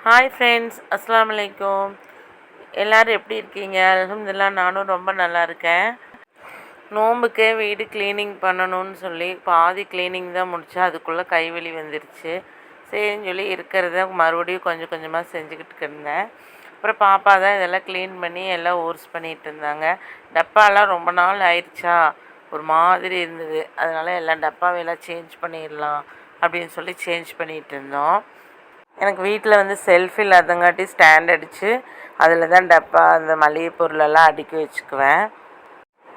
Hi friends, அஸ்ஸலாமு அலைக்கும். எல்லோரும் எப்படி இருக்கீங்க? அல்ஹம்துலில்லாஹ் நானும் ரொம்ப நல்லா இருக்கேன். நோம்புக்கு வீடு க்ளீனிங் பண்ணணும்னு சொல்லி பாதி க்ளீனிங் தான் முடித்தேன். அதுக்குள்ளே கைவலி வந்துருச்சு. சரின்னு சொல்லி இருக்கிறத மறுபடியும் கொஞ்சம் கொஞ்சமாக செஞ்சுக்கிட்டு இருந்தேன். அப்புறம் பாப்பா தான் இதெல்லாம் க்ளீன் பண்ணி எல்லாம் ஊர்ஸ் பண்ணிகிட்டு இருந்தாங்க. டப்பாலாம் ரொம்ப நாள் ஆயிடுச்சா, ஒரு மாதிரி இருந்தது. அதனால் எல்லாம் டப்பாவையெல்லாம் சேஞ்ச் பண்ணிடலாம் அப்படின்னு சொல்லி சேஞ்ச் பண்ணிகிட்டு இருந்தோம். எனக்கு வீட்டில் வந்து செல்ஃப் இல்லாதங்காட்டி ஸ்டாண்ட் அடித்து அதில் தான் டப்பா அந்த மளிகை பொருளெல்லாம் அடுக்கி வச்சுக்குவேன்.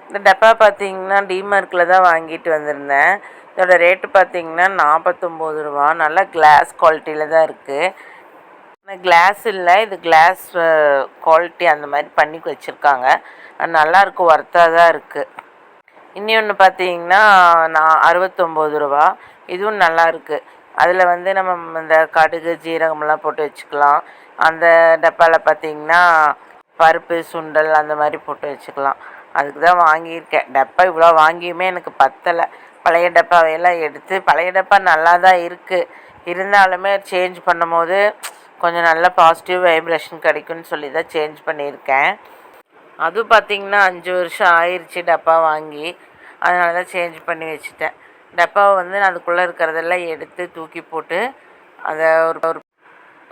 இந்த டப்பா பார்த்திங்கன்னா டிமார்க்கில் தான் வாங்கிட்டு வந்திருந்தேன். இதோட ரேட்டு பார்த்திங்கன்னா 49 ரூபா. நல்லா கிளாஸ் குவாலிட்டியில் தான் இருக்குது. ஆனால் கிளாஸ் இல்லை, இது கிளாஸ் குவாலிட்டி அந்த மாதிரி பண்ணி வச்சுருக்காங்க. நல்லாயிருக்கு, ஒர்த்தாக தான் இருக்குது. இன்னொன்று பார்த்திங்கன்னா 69 ரூபா. இதுவும் நல்லாயிருக்கு. அதில் வந்து நம்ம இந்த கடுகு ஜீரகமெல்லாம் போட்டு வச்சுக்கலாம். அந்த டப்பாவில் பார்த்திங்கன்னா பருப்பு சுண்டல் அந்த மாதிரி போட்டு வச்சுக்கலாம். அதுக்கு தான் வாங்கியிருக்கேன். டப்பா இவ்வளோ வாங்கியுமே எனக்கு பத்தலை. பழைய டப்பாவையெல்லாம் எடுத்து, பழைய டப்பா நல்லா தான் இருக்குது, இருந்தாலுமே சேஞ்ச் பண்ணும் போது கொஞ்சம் நல்ல பாசிட்டிவ் வைப்ரேஷன் கிடைக்கும்னு சொல்லி தான் சேஞ்ச் பண்ணியிருக்கேன். அதுவும் பார்த்திங்கன்னா 5 வருஷம் ஆயிடுச்சு டப்பா வாங்கி. அதனால தான் சேஞ்ச் பண்ணி வச்சுட்டேன். டப்பாவை வந்து அதுக்குள்ளே இருக்கிறதெல்லாம் எடுத்து தூக்கி போட்டு அதை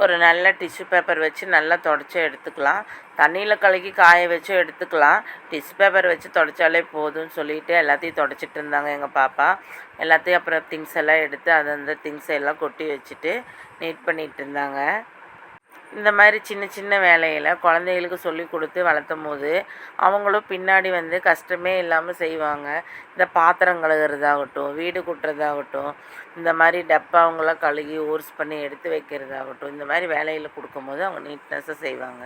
ஒரு நல்ல டிஷ்யூ பேப்பர் வச்சு நல்லா தொடச்சி எடுத்துக்கலாம். தண்ணியில் கலக்கி காய வச்சு எடுத்துக்கலாம். டிஷ்யூ பேப்பர் வச்சு தொடச்சாலே போதும்னு சொல்லிவிட்டு எல்லாத்தையும் தொடச்சிட்டு இருந்தாங்க எங்கள் பாப்பா. எல்லாத்தையும் அப்புறம் திங்ஸ் எல்லாம் எடுத்து அந்த திங்ஸ் எல்லாம் கொட்டி வச்சுட்டு நீட் பண்ணிகிட்டு இருந்தாங்க. இந்த மாதிரி சின்ன சின்ன வேலையில் குழந்தைகளுக்கு சொல்லி கொடுத்து வளர்த்தும் போது அவங்களும் பின்னாடி வந்து கஷ்டமே இல்லாமல் செய்வாங்க. இந்த பாத்திரம் கழுகுறதாகட்டும், வீடு கூட்டுறதாகட்டும், இந்த மாதிரி டப்பாவங்கள கழுகி ஊர்ஸ் பண்ணி எடுத்து வைக்கிறதாகட்டும், இந்த மாதிரி வேலையில் கொடுக்கும்போது அவங்க நீட்னஸாக செய்வாங்க.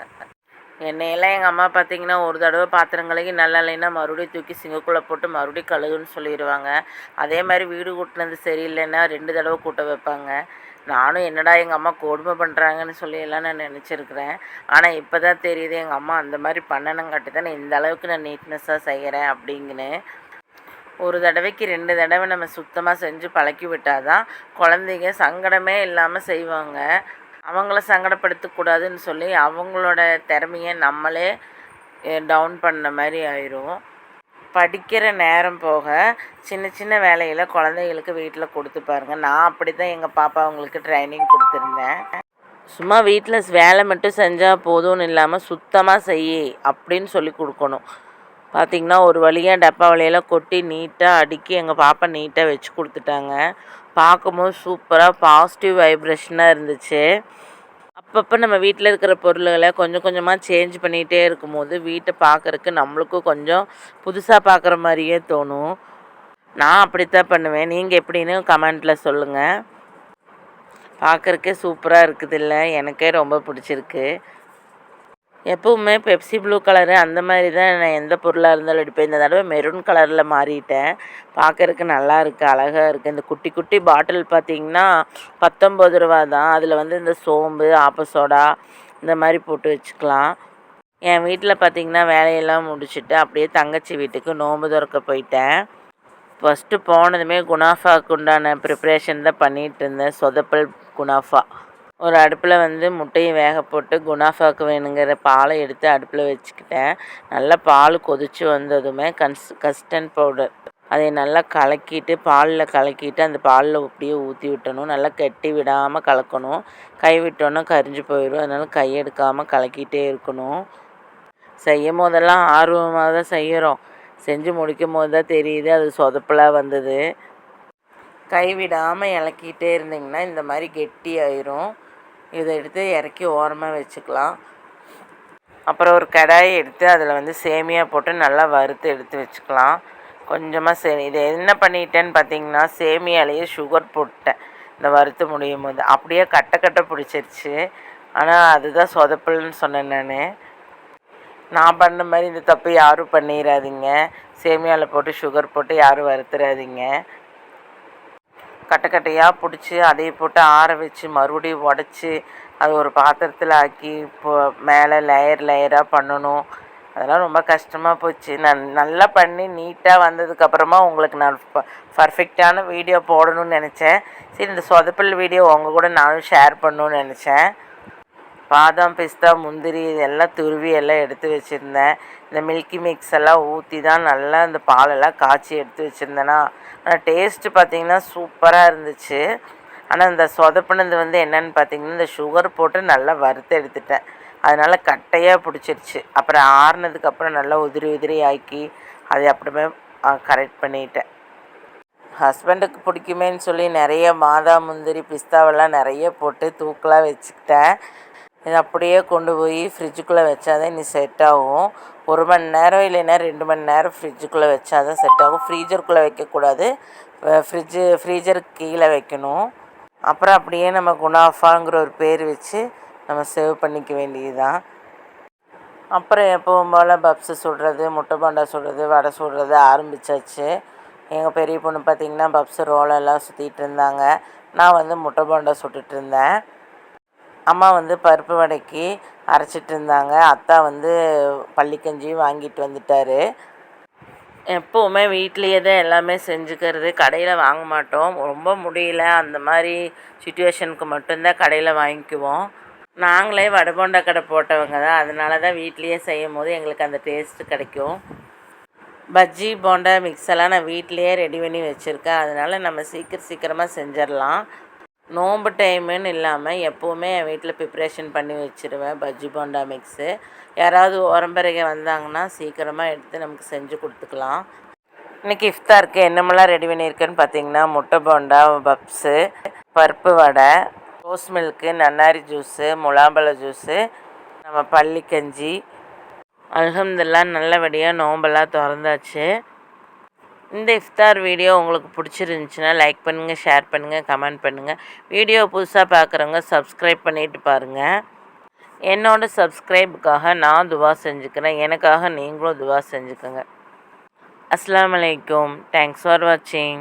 என்னையெல்லாம் எங்கள் அம்மா பார்த்திங்கன்னா ஒரு தடவை பாத்திரம் கழுகி நல்லா இல்லைன்னா மறுபடியும் தூக்கி சிங்கக்குள்ளே போட்டு மறுபடியும் கழுகுன்னு சொல்லிடுவாங்க. அதே மாதிரி வீடு கூட்டினது சரியில்லைன்னா 2 தடவை கூட்ட வைப்பாங்க. நானும் என்னடா எங்கள் அம்மா கொடுமை பண்ணுறாங்கன்னு சொல்லி எல்லாம் நான் நினச்சிருக்கிறேன். ஆனால் இப்போ தான் தெரியுது எங்கள் அம்மா அந்த மாதிரி பண்ணணுங்காட்டி தான் இந்த அளவுக்கு நான் நீட்னஸாக செய்கிறேன் அப்படிங்கன்னு. ஒரு தடவைக்கு 2 தடவை நம்ம சுத்தமாக செஞ்சு பழக்கி விட்டால் தான் குழந்தைங்க சங்கடமே இல்லாமல் செய்வாங்க. அவங்கள சங்கடப்படுத்தக்கூடாதுன்னு சொல்லி அவங்களோட திறமையை நம்மளே டவுன் பண்ண மாதிரி ஆயிரும். படிக்கிற நேரம் போக சின்ன சின்ன வேலையில் குழந்தைகளுக்கு வீட்டில் கொடுத்து பாருங்கள். நான் அப்படி தான் எங்கள் பாப்பா அவங்களுக்கு ட்ரைனிங் கொடுத்துருந்தேன். சும்மா வீட்டில் வேலை மட்டும் செஞ்சால் போதும்னு இல்லாமல் சுத்தமாக செய் அப்படின்னு சொல்லி கொடுக்கணும். பார்த்திங்கன்னா ஒரு வழியாக டப்பா வழியெல்லாம் கொட்டி நீட்டாக அடுக்கி எங்கள் பாப்பா நீட்டாக வச்சு கொடுத்துட்டாங்க. பார்க்கும்போது சூப்பராக பாசிட்டிவ் வைப்ரேஷனாக இருந்துச்சு. அப்பப்போ நம்ம வீட்டில் இருக்கிற பொருள்களை கொஞ்சம் கொஞ்சமாக சேஞ்ச் பண்ணிகிட்டே இருக்கும்போது வீட்டை பார்க்குறக்கு நம்மளுக்கும் கொஞ்சம் புதுசாக பார்க்குற மாதிரியே தோணும். நான் அப்படித்தான் பண்ணுவேன். நீங்கள் எப்படின்னு கமெண்ட்டில் சொல்லுங்கள். பார்க்குறக்கே சூப்பராக இருக்குதுல்ல, எனக்கே ரொம்ப பிடிச்சிருக்கு. எப்போவுமே பெப்சி ப்ளூ கலரு அந்த மாதிரி தான் நான் எந்த பொருளாக இருந்தாலும் எடுப்பேன். இந்த தடவை மெரூன் கலரில் மாறிட்டேன். பார்க்குறக்கு நல்லா இருக்குது, அழகாக இருக்குது. இந்த குட்டி குட்டி பாட்டில் பார்த்திங்கன்னா 19 ரூபா தான். அதில் வந்து இந்த சோம்பு, ஆப்பசோடா இந்த மாதிரி போட்டு வச்சுக்கலாம். என் வீட்டில் பார்த்திங்கன்னா வேலையெல்லாம் முடிச்சுட்டு அப்படியே தங்கச்சி வீட்டுக்கு நோம்பு திறக்க போயிட்டேன். ஃபஸ்ட்டு போனதுமே குனாஃபாவுக்கு உண்டான ப்ரிப்ரேஷன் தான் பண்ணிகிட்டு இருந்தேன். சொதப்பல் குனாஃபா. ஒரு அடுப்பில் வந்து முட்டையை வேக போட்டு குனாஃபாவுக்கு வேணுங்கிற பாலை எடுத்து அடுப்பில் வச்சுக்கிட்டேன். நல்லா பால் கொதித்து வந்ததுமே கஸ்டர்ட் பவுடர் அதை நல்லா கலக்கிட்டு பாலில் கலக்கிட்டு அந்த பாலில் அப்படியே ஊற்றி விட்டணும். நல்லா கட்டி விடாமல் கலக்கணும். கை விட்டோன்னா கரிஞ்சு போயிடும். அதனால் கையெடுக்காமல் கலக்கிட்டே இருக்கணும். செய்யும் போதெல்லாம் ஆர்வமாக தான் செய்கிறோம். செஞ்சு முடிக்கும் போது தான் தெரியுது அது சொதப்பலாக வந்தது. கைவிடாமல் இலக்கிட்டே இருந்திங்கன்னா இந்த மாதிரி கெட்டி ஆயிரும். இதை எடுத்து இறக்கி ஓரமாக வச்சுக்கலாம். அப்புறம் ஒரு கடாயை எடுத்து அதில் வந்து சேமியா போட்டு நல்லா வறுத்து எடுத்து வச்சுக்கலாம். கொஞ்சமாக இதை என்ன பண்ணிட்டேன்னு பார்த்தீங்கன்னா சேமியாலேயே சுகர் போட்டேன். இந்த வறுத்து முடியும் போது அப்படியே கட்டை பிடிச்சிருச்சு. ஆனால் அதுதான் சொதப்பல்னு சொன்னேன். நான் பண்ண மாதிரி இந்த தப்பு யாரும் பண்ணிடாதீங்க. சேமியாவில் போட்டு சுகர் போட்டு யாரும் வறுத்துறாதீங்க. கட்டையாக பிடிச்சி அதையை போட்டு ஆற வச்சு மறுபடியும் உடச்சி அது ஒரு பாத்திரத்தில் ஆக்கி மேலே லேயராக பண்ணணும். அதெல்லாம் ரொம்ப கஷ்டமாக போச்சு. நான் நல்லா பண்ணி நீட்டாக வந்ததுக்கப்புறமா உங்களுக்கு நான் பர்ஃபெக்டான வீடியோ போடணும்னு நினச்சேன். சரி, இந்த சொதப்பல் வீடியோ உங்கள் கூட நானும் ஷேர் பண்ணணும்னு நினச்சேன். பாதாம், பிஸ்தா, முந்திரி இதெல்லாம் துருவி எல்லாம் எடுத்து வச்சுருந்தேன். இந்த மில்கி மிக்ஸ் எல்லாம் ஊற்றி தான் நல்லா இந்த பாலெல்லாம் காய்ச்சி எடுத்து வச்சுருந்தேன்னா, ஆனால் டேஸ்ட்டு பார்த்திங்கன்னா சூப்பராக இருந்துச்சு. ஆனால் இந்த சொதப்புனது வந்து என்னென்னு பார்த்திங்கன்னா, இந்த சுகர் போட்டு நல்லா வறுத்து எடுத்துட்டேன். அதனால் கட்டையாக பிடிச்சிருச்சு. அப்புறம் ஆறுனதுக்கப்புறம் நல்லா உதிரி உதிரி ஆக்கி அதை அப்படியே கரெக்ட் பண்ணிட்டேன். ஹஸ்பண்டுக்கு பிடிக்குமேன்னு சொல்லி நிறைய பாதாம், முந்திரி, பிஸ்தாவெல்லாம் நிறைய போட்டு தூக்கலாக வச்சுக்கிட்டேன். இதை அப்படியே கொண்டு போய் ஃப்ரிட்ஜுக்குள்ளே வச்சா தான் இனி செட் ஆகும். 1 மணி நேரம் இல்லைன்னா 2 மணி நேரம் ஃப்ரிட்ஜுக்குள்ளே வச்சா தான் செட் ஆகும். ஃப்ரீஜருக்குள்ளே வைக்கக்கூடாது, ஃப்ரீஜருக்கு கீழே வைக்கணும். அப்புறம் அப்படியே நம்ம குணாஃபாங்கிற ஒரு பேர் வச்சு நம்ம சேவ் பண்ணிக்க வேண்டியது தான். அப்புறம் எப்பவும் போல் பப்ஸு சுடுறது, முட்டை போண்டா சுடுறது, வடை சுடுறது ஆரம்பித்தாச்சு. எங்கள் பெரிய பொண்ணு பார்த்திங்கன்னா பப்ஸு ரோலெல்லாம் சுற்றிட்டு இருந்தாங்க. நான் வந்து முட்டை போண்டா சுட்டுட்டு இருந்தேன். அம்மா வந்து பருப்பு வடைக்கு அரைச்சிட்டு இருந்தாங்க. அத்தா வந்து பள்ளிக்கஞ்சி வாங்கிட்டு வந்துட்டார். எப்போவுமே வீட்லேயே தான் எல்லாமே செஞ்சுக்கிறது, கடையில் வாங்க மாட்டோம். ரொம்ப முடியல அந்த மாதிரி சுச்சுவேஷனுக்கு மட்டும்தான் கடையில் வாங்கிக்குவோம். நாங்களே வடை போண்டா கடை போட்டவங்க தான், அதனால தான் வீட்லேயே செய்யும் போது எங்களுக்கு அந்த டேஸ்ட்டு கிடைக்கும். பஜ்ஜி போண்டா மிக்ஸ் எல்லாம் நான் வீட்டிலையே ரெடி பண்ணி வச்சுருக்கேன். அதனால் நம்ம சீக்கிரமாக செஞ்சிடலாம். நோன்பு டைமுன்னு இல்லாமல் எப்போவுமே என் வீட்டில் ப்ரிப்ரேஷன் பண்ணி வச்சுருவேன் பஜ்ஜி போண்டா மிக்ஸு. யாராவது உறம்பறைங்க வந்தாங்கன்னா சீக்கிரமாக எடுத்து நமக்கு செஞ்சு கொடுத்துக்கலாம். இன்றைக்கி இஃப்தாருக்கு என்னமெல்லாம் ரெடி பண்ணியிருக்கேன்னு பார்த்தீங்கன்னா, முட்டை போண்டா, பப்ஸு, பருப்பு வடை, ரோஸ் மில்க்கு, நன்னாரி ஜூஸு, முலாம்பழ ஜூஸு, நம்ம பள்ளிக்கஞ்சி. அல்ஹம்துலில்லாஹ் நல்லபடியாக நோம்பெல்லாம் திறந்தாச்சு. இந்த இஃப்தார் வீடியோ உங்களுக்கு பிடிச்சிருந்துச்சின்னா லைக் பண்ணுங்கள், ஷேர் பண்ணுங்கள், கமெண்ட் பண்ணுங்கள். வீடியோ புதுசாக பார்க்குறவங்க சப்ஸ்கிரைப் பண்ணிவிட்டு பாருங்கள். என்னோடய சப்ஸ்கிரைபுக்காக நான் துவா செஞ்சுக்கிறேன். எனக்காக நீங்களும் துவா செஞ்சுக்கோங்க. அஸ்ஸலாமு அலைக்கும். தேங்க்ஸ் ஃபார் வாட்சிங்.